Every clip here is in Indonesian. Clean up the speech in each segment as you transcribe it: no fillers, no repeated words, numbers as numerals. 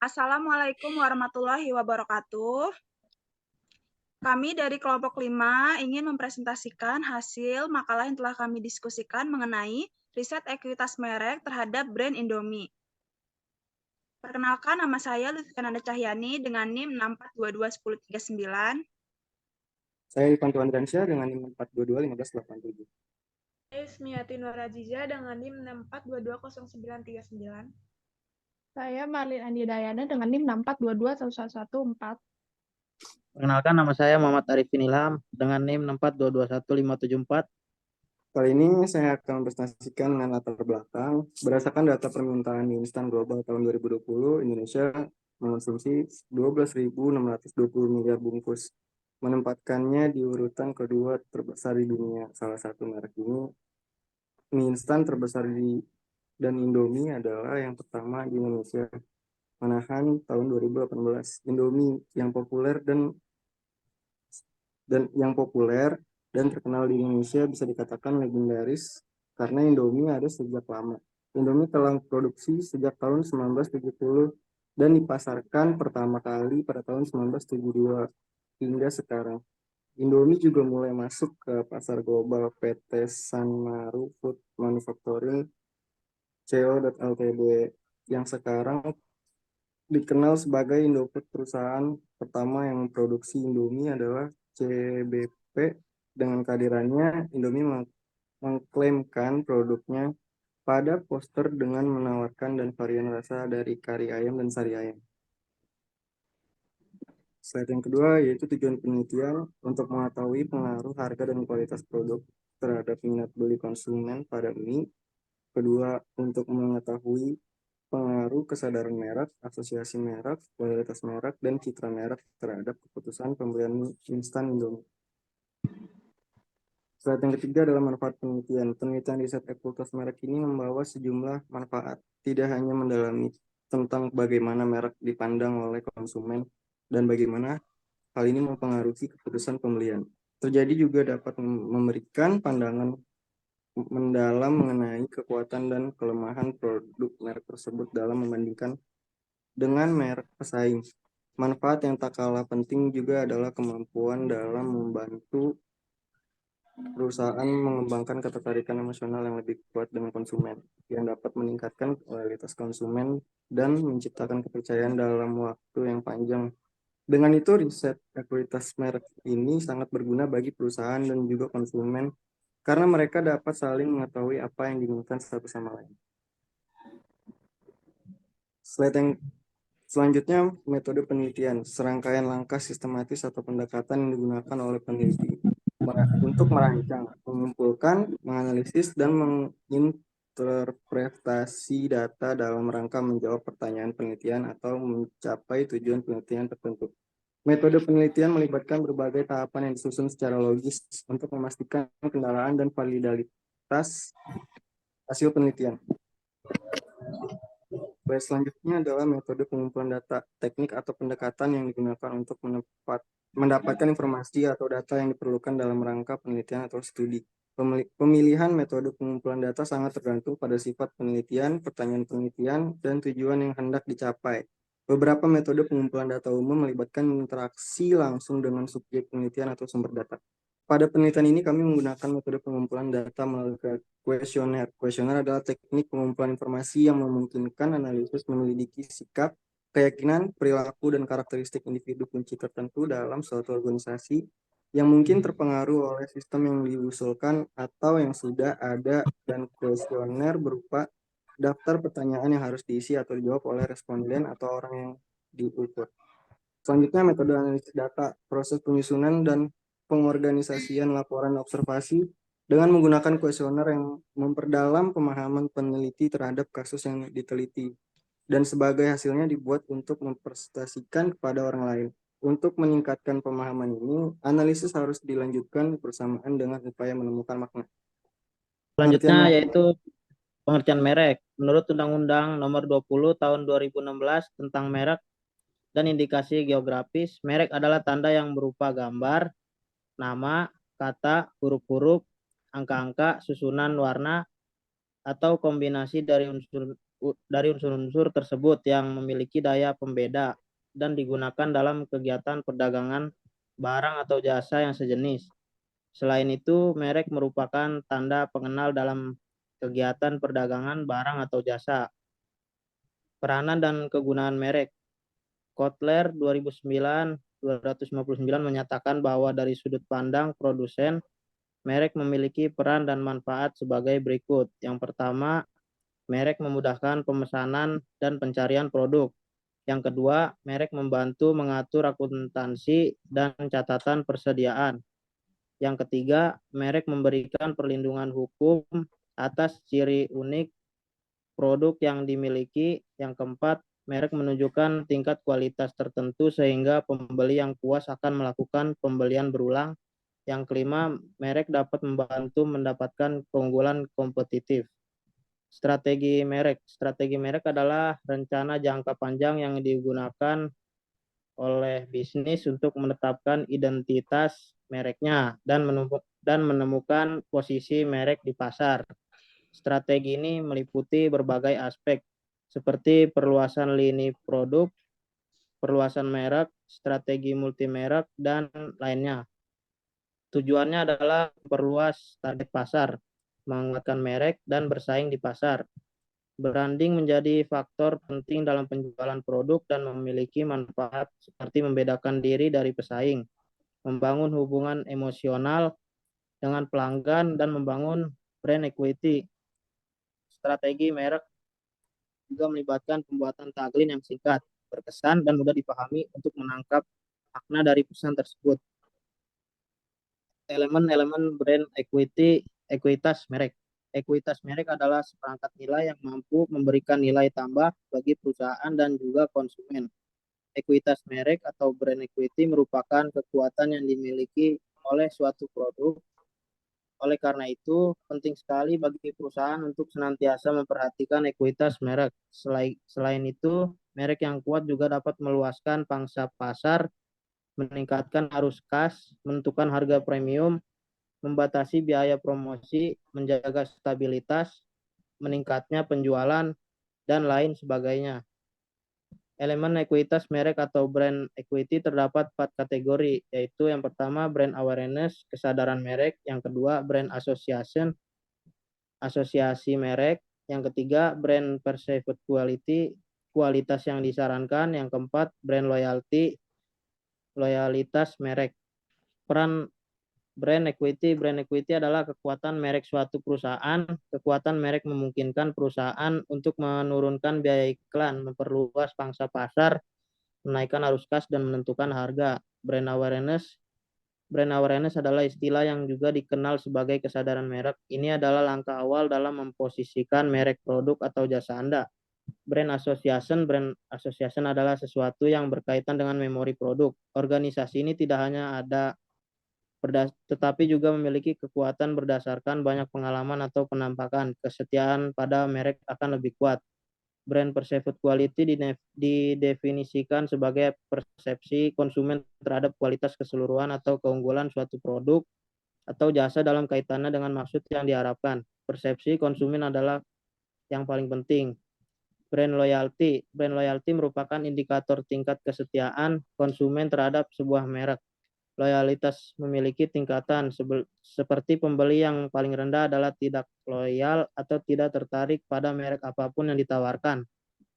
Assalamualaikum warahmatullahi wabarakatuh. Kami dari kelompok 5 ingin mempresentasikan hasil makalah yang telah kami diskusikan mengenai riset ekuitas merek terhadap brand Indomie. Perkenalkan, nama saya Lutfi Nanda Cahyani dengan NIM 64221039. Saya Ivan Andriansyah dengan NIM 4221587. Saya Ismiati Nur Aziza dengan NIM 64220939. Saya Marlin Andi Dayana dengan NIM 64221114. Perkenalkan, nama saya Muhammad Arifin Ilham dengan NIM 64221574. Kali ini saya akan mempresentasikan dengan latar belakang berdasarkan data permintaan mie instan global tahun 2020, Indonesia mengonsumsi 12.620 miliar bungkus, menempatkannya di urutan kedua terbesar di dunia. Salah satu merek ini mie instan terbesar dan Indomie adalah yang pertama di Indonesia, menahan tahun 2018. Indomie yang populer dan terkenal di Indonesia bisa dikatakan legendaris karena Indomie ada sejak lama. Indomie telah produksi sejak tahun 1970 dan dipasarkan pertama kali pada tahun 1972 hingga sekarang. Indomie juga mulai masuk ke pasar global. PT Sanmaru Food Manufacturing Co. Ltd yang sekarang dikenal sebagai Indofood, perusahaan pertama yang memproduksi Indomie adalah CBP. Dengan kehadirannya, Indomie mengklaimkan produknya pada poster dengan menawarkan dan varian rasa dari kari ayam dan sari ayam. Slide yang kedua yaitu tujuan penelitian untuk mengetahui pengaruh harga dan kualitas produk terhadap minat beli konsumen pada mie. Kedua, untuk mengetahui pengaruh kesadaran merek, asosiasi merek, kualitas merek, dan citra merek terhadap keputusan pembelian mie instan Indomie. Slide yang ketiga adalah manfaat penelitian. Penelitian riset ekuitas merek ini membawa sejumlah manfaat, tidak hanya mendalami tentang bagaimana merek dipandang oleh konsumen dan bagaimana hal ini mempengaruhi keputusan pembelian. Terjadi juga dapat memberikan pandangan mendalam mengenai kekuatan dan kelemahan produk merek tersebut dalam membandingkan dengan merek pesaing. Manfaat yang tak kalah penting juga adalah kemampuan dalam membantu perusahaan mengembangkan ketertarikan emosional yang lebih kuat dengan konsumen, yang dapat meningkatkan loyalitas konsumen dan menciptakan kepercayaan dalam waktu yang panjang. Dengan itu, riset ekuitas merek ini sangat berguna bagi perusahaan dan juga konsumen karena mereka dapat saling mengetahui apa yang diinginkan satu sama lain. Slide yang selanjutnya, metode penelitian, serangkaian langkah sistematis atau pendekatan yang digunakan oleh peneliti untuk merancang, mengumpulkan, menganalisis, dan menginterpretasi data dalam rangka menjawab pertanyaan penelitian atau mencapai tujuan penelitian tertentu. Metode penelitian melibatkan berbagai tahapan yang disusun secara logis untuk memastikan kendaraan dan validitas hasil penelitian. Baik, selanjutnya adalah metode pengumpulan data, teknik atau pendekatan yang digunakan untuk mendapatkan informasi atau data yang diperlukan dalam rangka penelitian atau studi. Pemilihan metode pengumpulan data sangat tergantung pada sifat penelitian, pertanyaan penelitian, dan tujuan yang hendak dicapai. Beberapa metode pengumpulan data umum melibatkan interaksi langsung dengan subjek penelitian atau sumber data. Pada penelitian ini kami menggunakan metode pengumpulan data melalui kuesioner. Kuesioner adalah teknik pengumpulan informasi yang memungkinkan analisis menyelidiki sikap, keyakinan, perilaku, dan karakteristik individu kunci tertentu dalam suatu organisasi yang mungkin terpengaruh oleh sistem yang diusulkan atau yang sudah ada, dan kuesioner berupa daftar pertanyaan yang harus diisi atau dijawab oleh responden atau orang yang diukur. Selanjutnya, metode analisis data, proses penyusunan dan pengorganisasian laporan observasi dengan menggunakan kuesioner yang memperdalam pemahaman peneliti terhadap kasus yang diteliti, dan sebagai hasilnya dibuat untuk mempresentasikan kepada orang lain. Untuk meningkatkan pemahaman ini, analisis harus dilanjutkan bersamaan dengan upaya menemukan makna. Selanjutnya yaitu pengertian merek. Menurut Undang-Undang Nomor 20 Tahun 2016 tentang merek dan indikasi geografis, merek adalah tanda yang berupa gambar, nama, kata, huruf-huruf, angka-angka, susunan warna, atau kombinasi dari dari unsur-unsur tersebut yang memiliki daya pembeda dan digunakan dalam kegiatan perdagangan barang atau jasa yang sejenis. Selain itu, merek merupakan tanda pengenal dalam kegiatan perdagangan barang atau jasa. Peranan dan kegunaan merek. Kotler 259 menyatakan bahwa dari sudut pandang produsen, merek memiliki peran dan manfaat sebagai berikut. Yang pertama, merek memudahkan pemesanan dan pencarian produk. Yang kedua, merek membantu mengatur akuntansi dan catatan persediaan. Yang ketiga, merek memberikan perlindungan hukum atas ciri unik produk yang dimiliki. Yang keempat, merek menunjukkan tingkat kualitas tertentu sehingga pembeli yang puas akan melakukan pembelian berulang. Yang kelima, merek dapat membantu mendapatkan keunggulan kompetitif. Strategi merek. Strategi merek adalah rencana jangka panjang yang digunakan oleh bisnis untuk menetapkan identitas mereknya dan menemukan posisi merek di pasar. Strategi ini meliputi berbagai aspek seperti perluasan lini produk, perluasan merek, strategi multimerek, dan lainnya. Tujuannya adalah memperluas target pasar, menguatkan merek, dan bersaing di pasar. Branding menjadi faktor penting dalam penjualan produk dan memiliki manfaat seperti membedakan diri dari pesaing, membangun hubungan emosional dengan pelanggan, dan membangun brand equity. Strategi merek juga melibatkan pembuatan tagline yang singkat, berkesan, dan mudah dipahami untuk menangkap makna dari pesan tersebut. Elemen-elemen brand equity, ekuitas merek. Ekuitas merek adalah seperangkat nilai yang mampu memberikan nilai tambah bagi perusahaan dan juga konsumen. Ekuitas merek atau brand equity merupakan kekuatan yang dimiliki oleh suatu produk. Oleh karena itu, penting sekali bagi perusahaan untuk senantiasa memperhatikan ekuitas merek. Selain itu, merek yang kuat juga dapat meluaskan pangsa pasar, meningkatkan arus kas, menentukan harga premium, membatasi biaya promosi, menjaga stabilitas, meningkatnya penjualan, dan lain sebagainya. Elemen ekuitas merek atau brand equity terdapat 4 kategori, yaitu yang pertama brand awareness, kesadaran merek, yang kedua brand association, asosiasi merek, yang ketiga brand perceived quality, kualitas yang disarankan, yang keempat brand loyalty, loyalitas merek. Peran brand equity adalah kekuatan merek suatu perusahaan. Kekuatan merek memungkinkan perusahaan untuk menurunkan biaya iklan, memperluas pangsa pasar, menaikkan arus kas, dan menentukan harga. Brand awareness adalah istilah yang juga dikenal sebagai kesadaran merek. Ini adalah langkah awal dalam memposisikan merek produk atau jasa Anda. Brand association adalah sesuatu yang berkaitan dengan memori produk. Organisasi ini tidak hanya ada tetapi juga memiliki kekuatan berdasarkan banyak pengalaman atau penampakan. Kesetiaan pada merek akan lebih kuat. Brand perceived quality didefinisikan sebagai persepsi konsumen terhadap kualitas keseluruhan atau keunggulan suatu produk atau jasa dalam kaitannya dengan maksud yang diharapkan. Persepsi konsumen adalah yang paling penting. Brand loyalty merupakan indikator tingkat kesetiaan konsumen terhadap sebuah merek. Loyalitas memiliki tingkatan, seperti pembeli yang paling rendah adalah tidak loyal atau tidak tertarik pada merek apapun yang ditawarkan.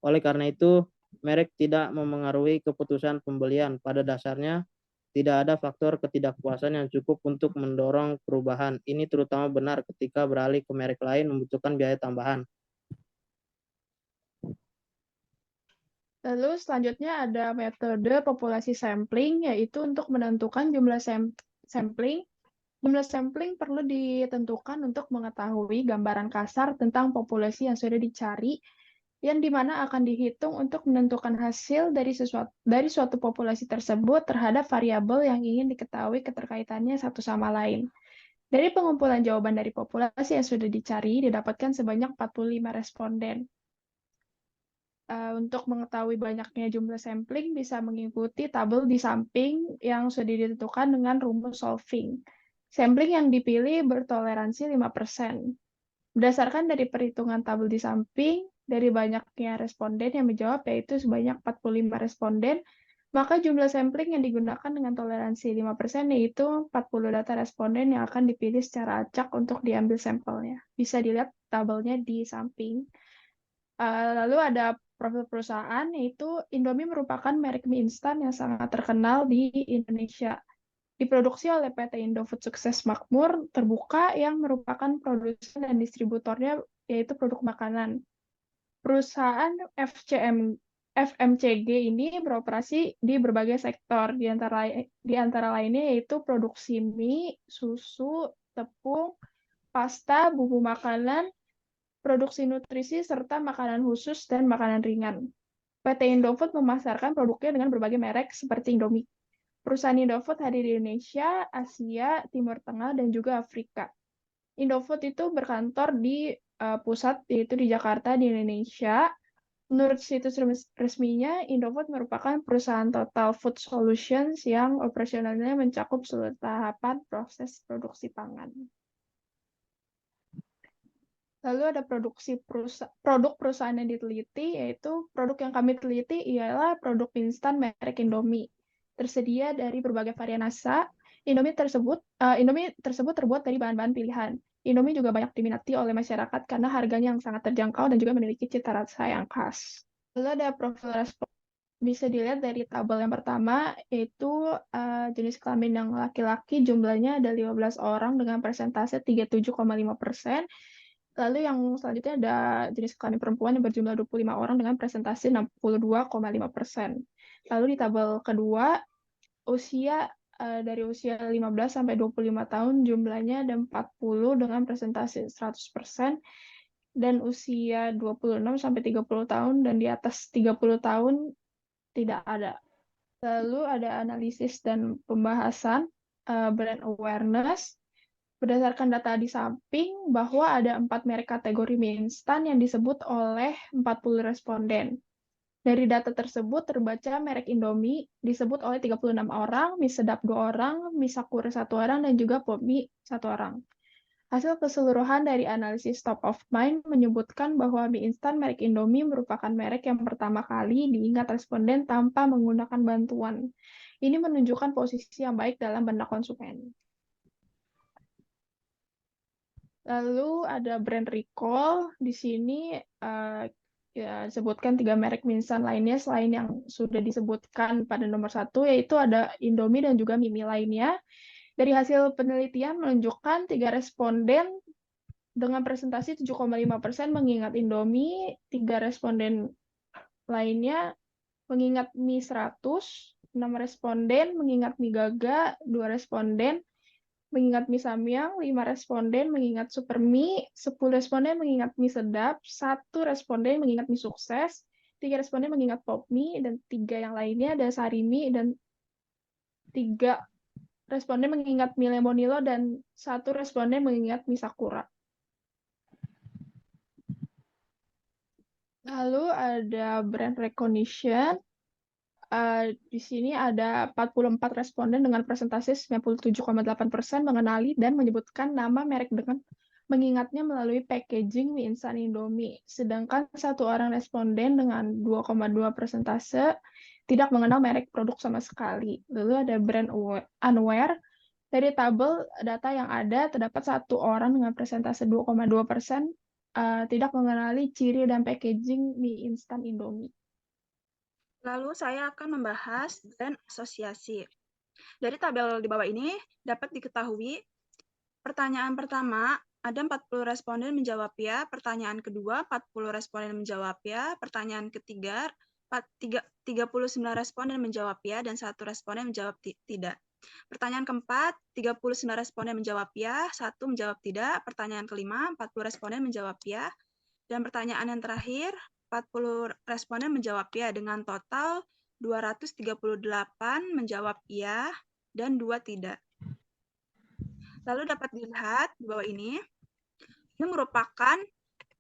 Oleh karena itu, merek tidak memengaruhi keputusan pembelian. Pada dasarnya, tidak ada faktor ketidakpuasan yang cukup untuk mendorong perubahan. Ini terutama benar ketika beralih ke merek lain membutuhkan biaya tambahan. Lalu selanjutnya ada metode populasi sampling, yaitu untuk menentukan jumlah sampling. Jumlah sampling perlu ditentukan untuk mengetahui gambaran kasar tentang populasi yang sudah dicari, yang dimana akan dihitung untuk menentukan hasil dari suatu populasi tersebut terhadap variabel yang ingin diketahui keterkaitannya satu sama lain. Dari pengumpulan jawaban dari populasi yang sudah dicari, didapatkan sebanyak 45 responden. Untuk mengetahui banyaknya jumlah sampling bisa mengikuti tabel di samping yang sudah ditentukan dengan rumus solving. Sampling yang dipilih bertoleransi 5%. Berdasarkan dari perhitungan tabel di samping, Dari banyaknya responden yang menjawab, yaitu sebanyak 45 responden, maka jumlah sampling yang digunakan dengan toleransi 5%, yaitu 40 data responden yang akan dipilih secara acak untuk diambil sampelnya. Bisa dilihat tabelnya di samping. Lalu ada profil perusahaan, yaitu Indomie merupakan merek mie instan yang sangat terkenal di Indonesia. Diproduksi oleh PT Indofood Sukses Makmur Terbuka yang merupakan produsen dan distributornya, yaitu produk makanan. Perusahaan FMCG ini beroperasi di berbagai sektor, di antara lainnya yaitu produksi mie, susu, tepung, pasta, bumbu makanan, produksi nutrisi, serta makanan khusus dan makanan ringan. PT Indofood memasarkan produknya dengan berbagai merek seperti Indomie. Perusahaan Indofood hadir di Indonesia, Asia, Timur Tengah, dan juga Afrika. Indofood itu berkantor di pusat, yaitu di Jakarta, di Indonesia. Menurut situs resminya, Indofood merupakan perusahaan Total Food Solutions yang operasionalnya mencakup seluruh tahapan proses produksi pangan. Lalu ada produk perusahaan yang diteliti, yaitu produk yang kami teliti ialah produk instan merek Indomie. Tersedia dari berbagai varian rasa. Indomie tersebut terbuat dari bahan-bahan pilihan. Indomie juga banyak diminati oleh masyarakat karena harganya yang sangat terjangkau dan juga memiliki cita rasa yang khas. Lalu ada profil respon. Bisa dilihat dari tabel yang pertama, yaitu jenis kelamin yang laki-laki jumlahnya ada 15 orang dengan persentase 37,5%. Lalu yang selanjutnya ada jenis kelamin perempuan yang berjumlah 25 orang dengan presentasi 62,5%. Lalu di tabel kedua, usia dari usia 15 sampai 25 tahun jumlahnya ada 40 dengan presentasi 100%, dan usia 26 sampai 30 tahun dan di atas 30 tahun tidak ada. Lalu ada analisis dan pembahasan brand awareness. Berdasarkan data di samping, bahwa ada 4 merek kategori mie instan yang disebut oleh 40 responden. Dari data tersebut terbaca merek Indomie disebut oleh 36 orang, mie sedap 2 orang, mie sakura 1 orang, dan juga pop mie 1 orang. Hasil keseluruhan dari analisis top of mind menyebutkan bahwa mie instan merek Indomie merupakan merek yang pertama kali diingat responden tanpa menggunakan bantuan. Ini menunjukkan posisi yang baik dalam benak konsumen. Lalu ada brand recall. Di sini disebutkan 3 merek mie instan lainnya selain yang sudah disebutkan pada nomor 1, yaitu ada Indomie dan juga mie lainnya. Dari hasil penelitian menunjukkan 3 responden dengan presentasi 7,5% mengingat Indomie, 3 responden lainnya mengingat mie 100, 6 responden mengingat mie Gaga, 2 responden mengingat mie Samyang, 5 responden mengingat super mie, 10 responden mengingat mie sedap, 1 responden mengingat mie sukses, 3 responden mengingat pop mie, dan 3 yang lainnya ada sari mie, dan 3 responden mengingat mie lemonilo, dan 1 responden mengingat mie sakura. Lalu ada brand recognition. Di sini ada 44 responden dengan presentasi 97,8% mengenali dan menyebutkan nama merek dengan mengingatnya melalui packaging mie instan Indomie. Sedangkan 1 orang responden dengan 2,2 persentase tidak mengenal merek produk sama sekali. Lalu ada brand unaware. Dari tabel data yang ada, terdapat 1 orang dengan presentase 2,2% tidak mengenali ciri dan packaging mie instan Indomie. Lalu saya akan membahas brand asosiasi. Dari tabel di bawah ini dapat diketahui pertanyaan pertama ada 40 responden menjawab ya, pertanyaan kedua 40 responden menjawab ya, pertanyaan ketiga 39 responden menjawab ya dan 1 responden menjawab tidak. Pertanyaan keempat 39 responden menjawab ya, 1 menjawab tidak, pertanyaan kelima 40 responden menjawab ya, dan pertanyaan yang terakhir 40 responden menjawab ya dengan total 238 menjawab iya dan 2 tidak. Lalu dapat dilihat di bawah ini merupakan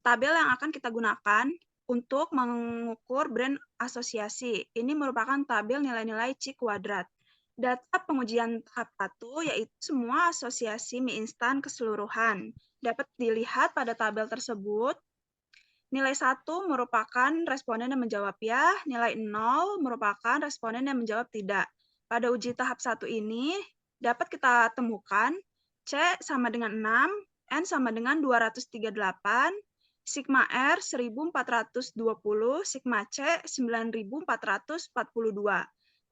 tabel yang akan kita gunakan untuk mengukur brand asosiasi. Ini merupakan tabel nilai-nilai C kuadrat. Data pengujian tahap 1 yaitu semua asosiasi mie instan keseluruhan. Dapat dilihat pada tabel tersebut Nilai 1 merupakan responden yang menjawab ya, nilai 0 merupakan responden yang menjawab tidak. Pada uji tahap 1 ini dapat kita temukan C sama dengan 6, N sama dengan 238, sigma R 1420, sigma C 9442.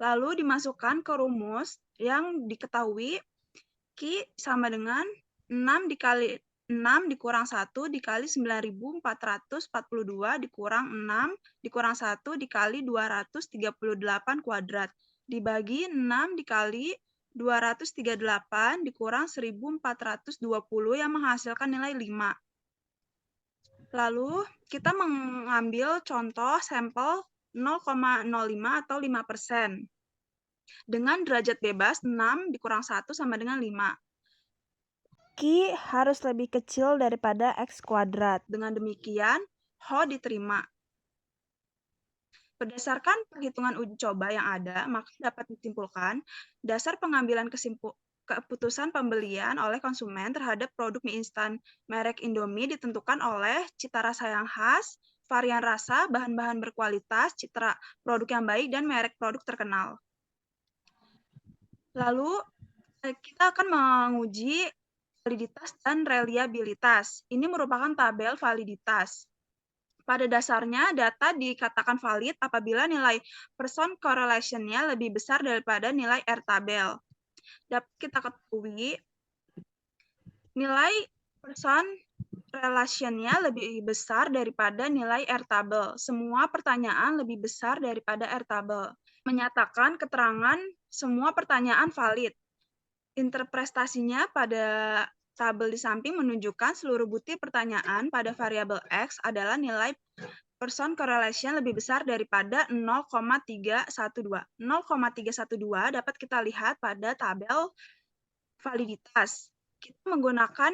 Lalu dimasukkan ke rumus yang diketahui Q sama dengan 6 dikali 6 dikurang 1 dikali 9442 dikurang 6 dikurang 1 dikali 238 kuadrat dibagi 6 dikali 238 dikurang 1420 yang menghasilkan nilai 5. Lalu kita mengambil contoh sampel 0,05 atau 5%. Dengan derajat bebas 6 dikurang 1 sama dengan 5. Q harus lebih kecil daripada X kuadrat. Dengan demikian, Ho diterima. Berdasarkan perhitungan uji coba yang ada, maka dapat disimpulkan dasar pengambilan keputusan pembelian oleh konsumen terhadap produk mie instan merek Indomie ditentukan oleh cita rasa yang khas, varian rasa, bahan-bahan berkualitas, citra produk yang baik, dan merek produk terkenal. Lalu, kita akan menguji validitas dan reliabilitas. Ini merupakan tabel validitas. Pada dasarnya, data dikatakan valid apabila nilai person correlation-nya lebih besar daripada nilai R-tabel. Dapat kita ketahui, nilai person relation-nya lebih besar daripada nilai R-tabel. Semua pertanyaan lebih besar daripada R-tabel. Menyatakan keterangan semua pertanyaan valid. Interpretasinya pada tabel di samping menunjukkan seluruh butir pertanyaan pada variabel X adalah nilai person correlation lebih besar daripada 0,312. 0,312 dapat kita lihat pada tabel validitas. Kita menggunakan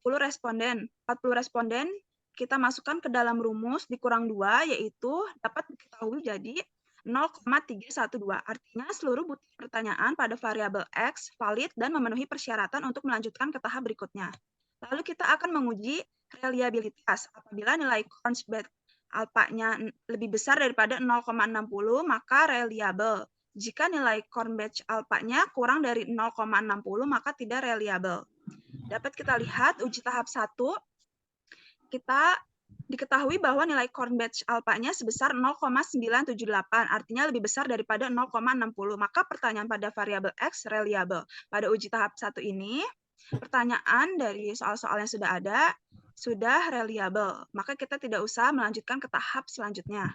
40 responden. 40 responden kita masukkan ke dalam rumus dikurang 2, yaitu dapat diketahui jadi 0,312. Artinya seluruh butir pertanyaan pada variabel X valid dan memenuhi persyaratan untuk melanjutkan ke tahap berikutnya. Lalu kita akan menguji reliabilitas. Apabila nilai Corns-Batch alpha-nya lebih besar daripada 0,60, maka reliable. Jika nilai Corns-Batch alpha-nya kurang dari 0,60, maka tidak reliable. Dapat kita lihat uji tahap 1, kita diketahui bahwa nilai Corns-Batch alpha-nya sebesar 0,978, artinya lebih besar daripada 0,60. Maka pertanyaan pada variabel X reliable. Pada uji tahap 1 ini, pertanyaan dari soal-soal yang sudah ada sudah reliable. Maka kita tidak usah melanjutkan ke tahap selanjutnya.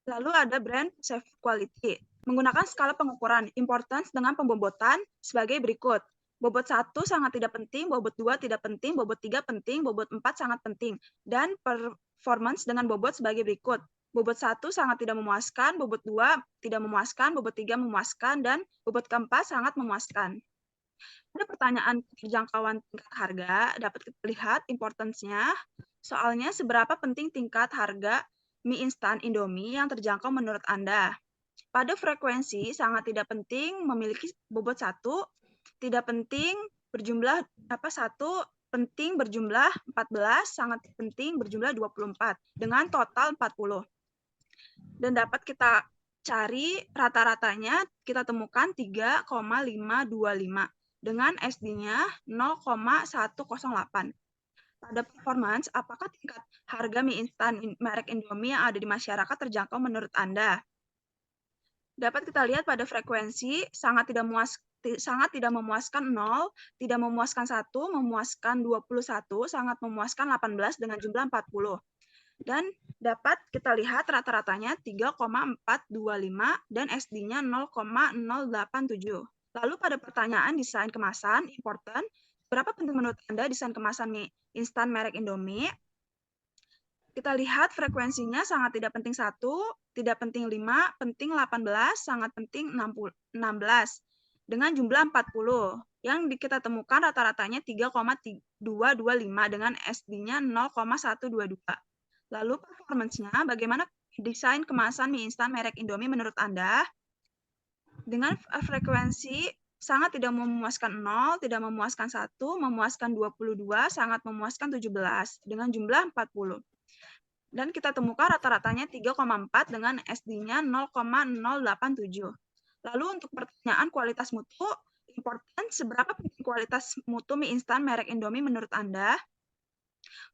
Lalu ada brand safe quality. Menggunakan skala pengukuran importance dengan pembobotan sebagai berikut. Bobot 1 sangat tidak penting, bobot 2 tidak penting, bobot 3 penting, bobot 4 sangat penting. Dan performance dengan bobot sebagai berikut. Bobot 1 sangat tidak memuaskan, bobot 2 tidak memuaskan, bobot 3 memuaskan, dan bobot keempat sangat memuaskan. Pada pertanyaan keterjangkauan tingkat harga, dapat kita lihat importance-nya. Soalnya seberapa penting tingkat harga mie instan Indomie yang terjangkau menurut Anda. Pada frekuensi sangat tidak penting memiliki bobot 1, tidak penting berjumlah 1, penting berjumlah 14, sangat penting berjumlah 24 dengan total 40. Dan dapat kita cari rata-ratanya, kita temukan 3,525 dengan SD-nya 0,108. Pada performance, apakah tingkat harga mie instan merek Indomie yang ada di masyarakat terjangkau menurut Anda? Dapat kita lihat pada frekuensi sangat tidak memuaskan 0, tidak memuaskan 1, memuaskan 21, sangat memuaskan 18 dengan jumlah 40. Dan dapat kita lihat rata-ratanya 3,425 dan SD-nya 0,087. Lalu pada pertanyaan desain kemasan, important, berapa penting menurut Anda desain kemasan mie instan merek Indomie? Kita lihat frekuensinya sangat tidak penting 1, tidak penting 5, penting 18, sangat penting 16. Dengan jumlah 40. Yang kita temukan rata-ratanya 3,225 dengan SD-nya 0,122. Lalu performance-nya, bagaimana desain kemasan mie instan merek Indomie menurut Anda? Dengan frekuensi sangat tidak memuaskan 0, tidak memuaskan 1, memuaskan 22, sangat memuaskan 17, dengan jumlah 40. Dan kita temukan rata-ratanya 3,4 dengan SD-nya 0,087. Lalu untuk pertanyaan kualitas mutu, seberapa penting kualitas mutu mie instan merek Indomie menurut Anda?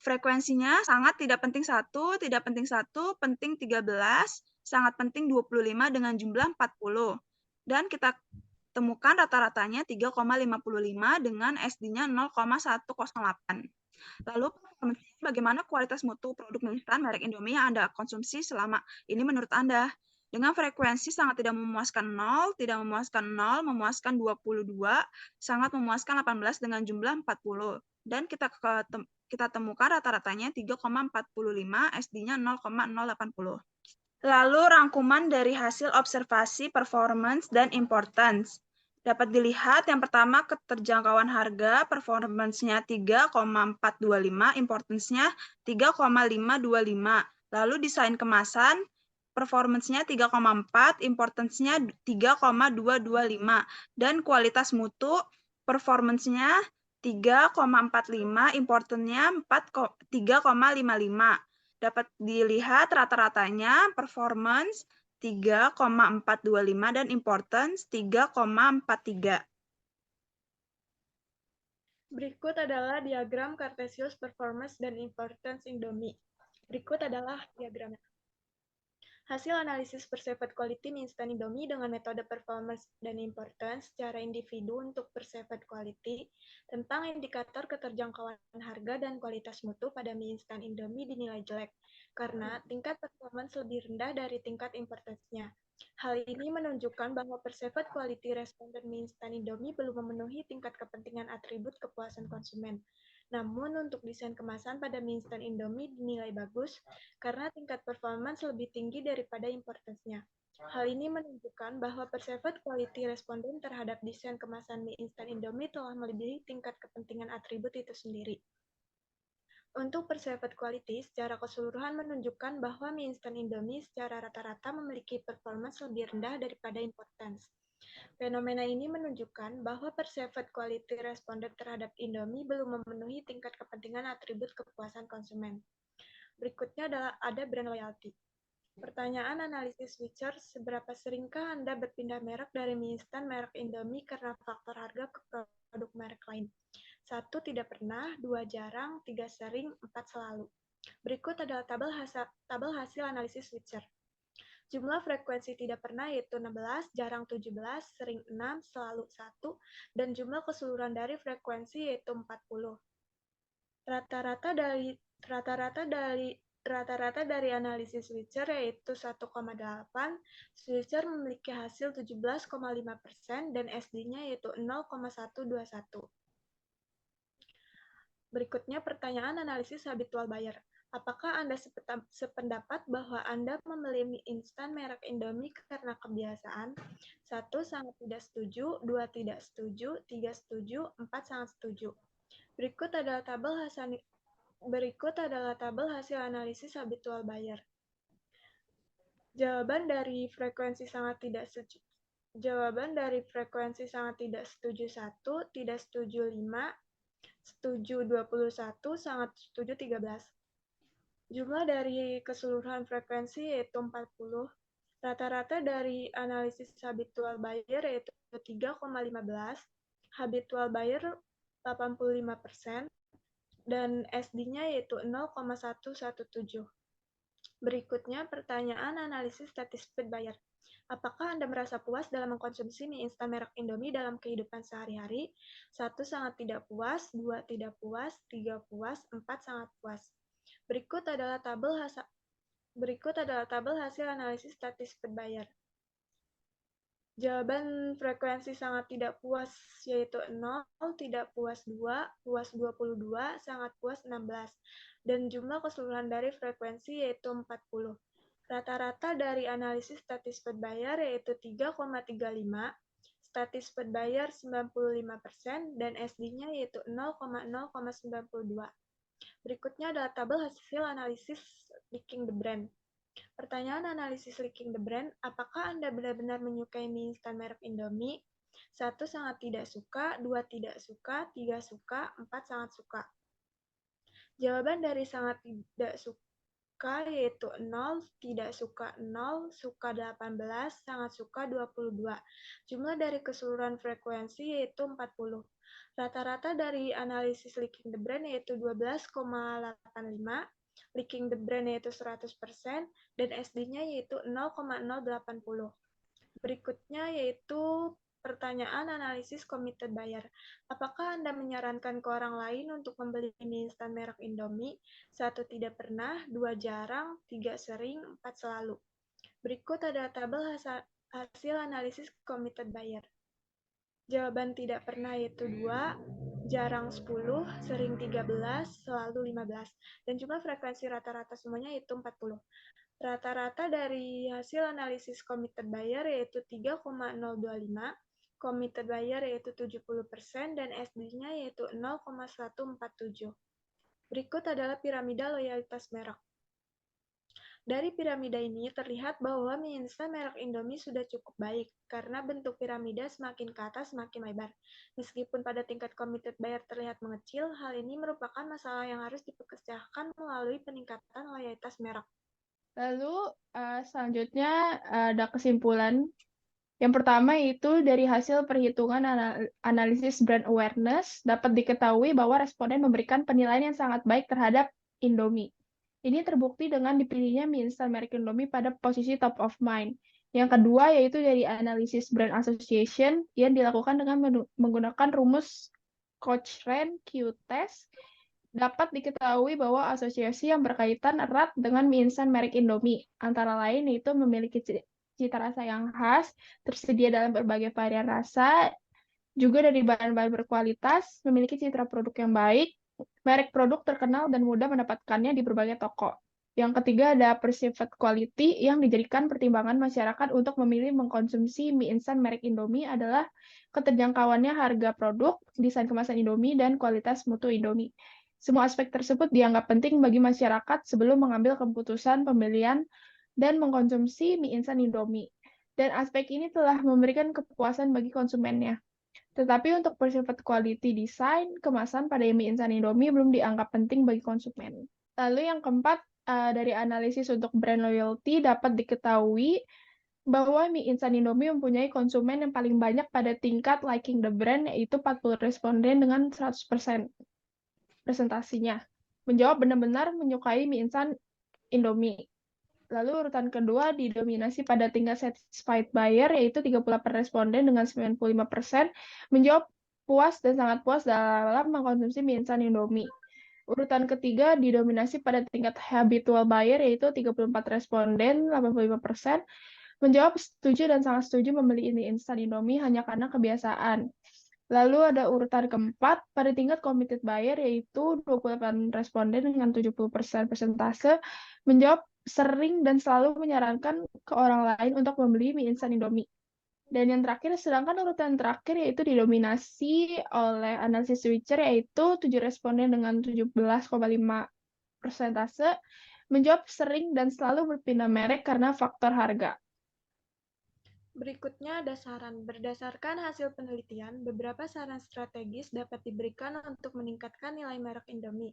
Frekuensinya sangat tidak penting 1, tidak penting 1, penting 13, sangat penting 25 dengan jumlah 40. Dan kita temukan rata-ratanya 3,55 dengan SD-nya 0,108. Lalu bagaimana kualitas mutu produk mie instan merek Indomie yang Anda konsumsi selama ini menurut Anda? Dengan frekuensi sangat tidak memuaskan 0, tidak memuaskan 0, memuaskan 22, sangat memuaskan 18 dengan jumlah 40. Dan kita temukan rata-ratanya 3,45, SD-nya 0,080. Lalu rangkuman dari hasil observasi performance dan importance. Dapat dilihat yang pertama keterjangkauan harga, performance-nya 3,425, importance-nya 3,525. Lalu desain kemasan, performance-nya 3,4, importance-nya 3,225. Dan kualitas mutu, performance-nya 3,45, importance-nya 3,55. Dapat dilihat rata-ratanya performance 3,425 dan importance 3,43. Berikut adalah diagram Cartesius performance dan importance Indomie. Berikut adalah diagramnya. Hasil analisis perceived quality mie instan Indomie dengan metode performance dan importance secara individu untuk perceived quality tentang indikator keterjangkauan harga dan kualitas mutu pada mie instan Indomie dinilai jelek karena tingkat performance lebih rendah dari tingkat importance-nya. Hal ini menunjukkan bahwa perceived quality responden mie instan Indomie belum memenuhi tingkat kepentingan atribut kepuasan konsumen. Namun, untuk desain kemasan pada mie instan Indomie dinilai bagus karena tingkat performance lebih tinggi daripada importance-nya. Hal ini menunjukkan bahwa perceived quality responden terhadap desain kemasan mie instan Indomie telah melebihi tingkat kepentingan atribut itu sendiri. Untuk perceived quality, secara keseluruhan menunjukkan bahwa mie instan Indomie secara rata-rata memiliki performance lebih rendah daripada importance. Fenomena ini menunjukkan bahwa perceived quality responden terhadap Indomie belum memenuhi tingkat kepentingan atribut kepuasan konsumen. Berikutnya adalah ada brand loyalty. Pertanyaan analisis switcher, seberapa seringkah Anda berpindah merek dari mie instan merek Indomie karena faktor harga ke produk merek lain? 1. Tidak pernah, 2. Jarang, 3. Sering, 4. Selalu. Berikut adalah tabel hasil analisis switcher. Jumlah frekuensi tidak pernah yaitu 16, jarang 17, sering 6, selalu 1, dan jumlah keseluruhan dari frekuensi yaitu 40. Rata-rata dari analisis switcher yaitu 1,8, switcher memiliki hasil 17,5% dan SD-nya yaitu 0,121. Berikutnya pertanyaan analisis habitual buyer. Apakah Anda sependapat bahwa Anda membeli mie instan merek Indomie karena kebiasaan? 1. Sangat tidak setuju, 2. Tidak setuju, 3. Setuju, 4. Sangat setuju. Berikut adalah tabel hasil analisis habitual buyer. Jawaban dari frekuensi sangat tidak setuju. Jawaban dari frekuensi sangat tidak setuju 1, tidak setuju 5, setuju 21, sangat setuju 13. Jumlah dari keseluruhan frekuensi yaitu 40. Rata-rata dari analisis habitual buyer yaitu 3,15, habitual buyer 85%, dan SD-nya yaitu 0,117. Berikutnya pertanyaan analisis statistik buyer. Apakah Anda merasa puas dalam mengkonsumsi mie instan merek Indomie dalam kehidupan sehari-hari? 1. Sangat tidak puas, 2. Tidak puas, 3. puas, 4. Sangat puas. Berikut adalah tabel hasil analisis statistik buyer. Jawaban frekuensi sangat tidak puas yaitu 0, tidak puas 2, puas 22, sangat puas 16, dan jumlah keseluruhan dari frekuensi yaitu 40. Rata-rata dari analisis statistik buyer yaitu 3,35, statistik buyer 95%, dan SD-nya yaitu 0,092. Berikutnya adalah tabel hasil analisis Licking the Brand. Pertanyaan analisis Licking the Brand, apakah Anda benar-benar menyukai mie instan merek Indomie? 1. Sangat tidak suka, 2. Tidak suka, 3. Suka, 4. Sangat suka. Jawaban dari sangat tidak suka suka yaitu 0, tidak suka 0, suka 18, sangat suka 22. Jumlah dari keseluruhan frekuensi yaitu 40. Rata-rata dari analisis Licking the Brain yaitu 12,85, Licking the Brain yaitu 100%, dan SD-nya yaitu 0,080. Berikutnya yaitu pertanyaan analisis committed buyer. Apakah Anda menyarankan ke orang lain untuk membeli mie instan merek Indomie? 1. Tidak pernah, 2. Jarang, 3. Sering, 4. Selalu. Berikut ada tabel hasil analisis committed buyer. Jawaban tidak pernah yaitu 2, jarang 10, sering 13, selalu 15. Dan jumlah frekuensi rata-rata semuanya yaitu 40. Rata-rata dari hasil analisis committed buyer yaitu 3,025, committed buyer yaitu 70%, dan SD-nya yaitu 0,147. Berikut adalah piramida loyalitas merek. Dari piramida ini terlihat bahwa mie instan merek Indomie sudah cukup baik, karena bentuk piramida semakin ke atas semakin lebar. Meskipun pada tingkat committed buyer terlihat mengecil, hal ini merupakan masalah yang harus dipecahkan melalui peningkatan loyalitas merek. Lalu selanjutnya ada kesimpulan. Yang pertama itu dari hasil perhitungan analisis brand awareness dapat diketahui bahwa responden memberikan penilaian yang sangat baik terhadap Indomie. Ini terbukti dengan dipilihnya mie instan merek Indomie pada posisi top of mind. Yang kedua yaitu dari analisis brand association yang dilakukan dengan menggunakan rumus Cochrane Q-test. Dapat diketahui bahwa asosiasi yang berkaitan erat dengan mie instan merek Indomie, antara lain yaitu memiliki cita rasa yang khas, tersedia dalam berbagai varian rasa, juga dari bahan-bahan berkualitas, memiliki citra produk yang baik, merek produk terkenal dan mudah mendapatkannya di berbagai toko. Yang ketiga ada perceived quality yang dijadikan pertimbangan masyarakat untuk memilih mengkonsumsi mie instan merek Indomie adalah keterjangkauannya harga produk, desain kemasan Indomie, dan kualitas mutu Indomie. Semua aspek tersebut dianggap penting bagi masyarakat sebelum mengambil keputusan pembelian dan mengkonsumsi mie instan Indomie. Dan aspek ini telah memberikan kepuasan bagi konsumennya. Tetapi untuk perceived quality desain, kemasan pada mie instan Indomie belum dianggap penting bagi konsumen. Lalu yang keempat, dari analisis untuk brand loyalty dapat diketahui bahwa mie instan Indomie mempunyai konsumen yang paling banyak pada tingkat liking the brand, yaitu 40 responden dengan 100% presentasinya. Menjawab benar-benar menyukai mie instan Indomie. Lalu urutan kedua didominasi pada tingkat satisfied buyer, yaitu 38 responden dengan 95% menjawab puas dan sangat puas dalam mengkonsumsi mie instan Indomie. Urutan ketiga didominasi pada tingkat habitual buyer, yaitu 34 responden 85% menjawab setuju dan sangat setuju membeli mie instan Indomie hanya karena kebiasaan. Lalu ada urutan keempat pada tingkat committed buyer, yaitu 28 responden dengan 70% persentase menjawab sering dan selalu menyarankan ke orang lain untuk membeli mie instan Indomie. Dan yang terakhir, sedangkan urutan terakhir yaitu didominasi oleh analisis switcher, yaitu 7 responden dengan 17,5 persentase menjawab sering dan selalu berpindah merek karena faktor harga. Berikutnya ada saran. Berdasarkan hasil penelitian, beberapa saran strategis dapat diberikan untuk meningkatkan nilai merek Indomie.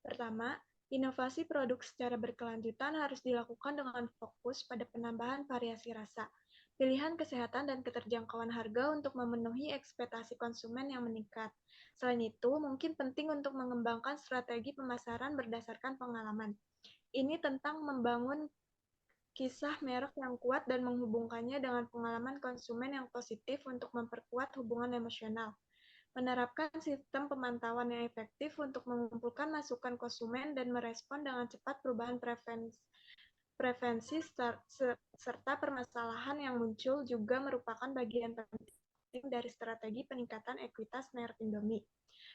Pertama, inovasi produk secara berkelanjutan harus dilakukan dengan fokus pada penambahan variasi rasa, pilihan kesehatan, dan keterjangkauan harga untuk memenuhi ekspektasi konsumen yang meningkat. Selain itu, mungkin penting untuk mengembangkan strategi pemasaran berdasarkan pengalaman. Ini tentang membangun kisah merek yang kuat dan menghubungkannya dengan pengalaman konsumen yang positif untuk memperkuat hubungan emosional. Menerapkan sistem pemantauan yang efektif untuk mengumpulkan masukan konsumen dan merespon dengan cepat perubahan preferensi serta permasalahan yang muncul juga merupakan bagian penting dari strategi peningkatan ekuitas merek Indomie.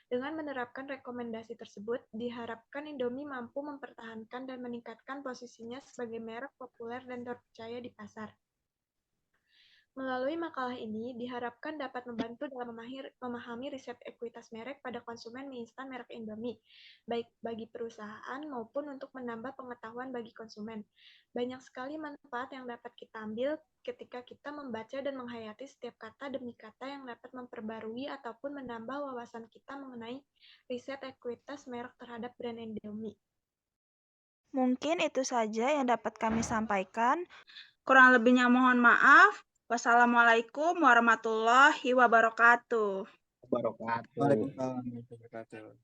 Dengan menerapkan rekomendasi tersebut, diharapkan Indomie mampu mempertahankan dan meningkatkan posisinya sebagai merek populer dan terpercaya di pasar. Melalui makalah ini, diharapkan dapat membantu dalam memahami riset ekuitas merek pada konsumen mie instan merek Indomie, baik bagi perusahaan maupun untuk menambah pengetahuan bagi konsumen. Banyak sekali manfaat yang dapat kita ambil ketika kita membaca dan menghayati setiap kata demi kata yang dapat memperbarui ataupun menambah wawasan kita mengenai riset ekuitas merek terhadap brand Indomie. Mungkin itu saja yang dapat kami sampaikan. Kurang lebihnya mohon maaf. Wassalamualaikum warahmatullahi wabarakatuh. Wabarakatuh. Waalaikumsalam warahmatullahi wabarakatuh.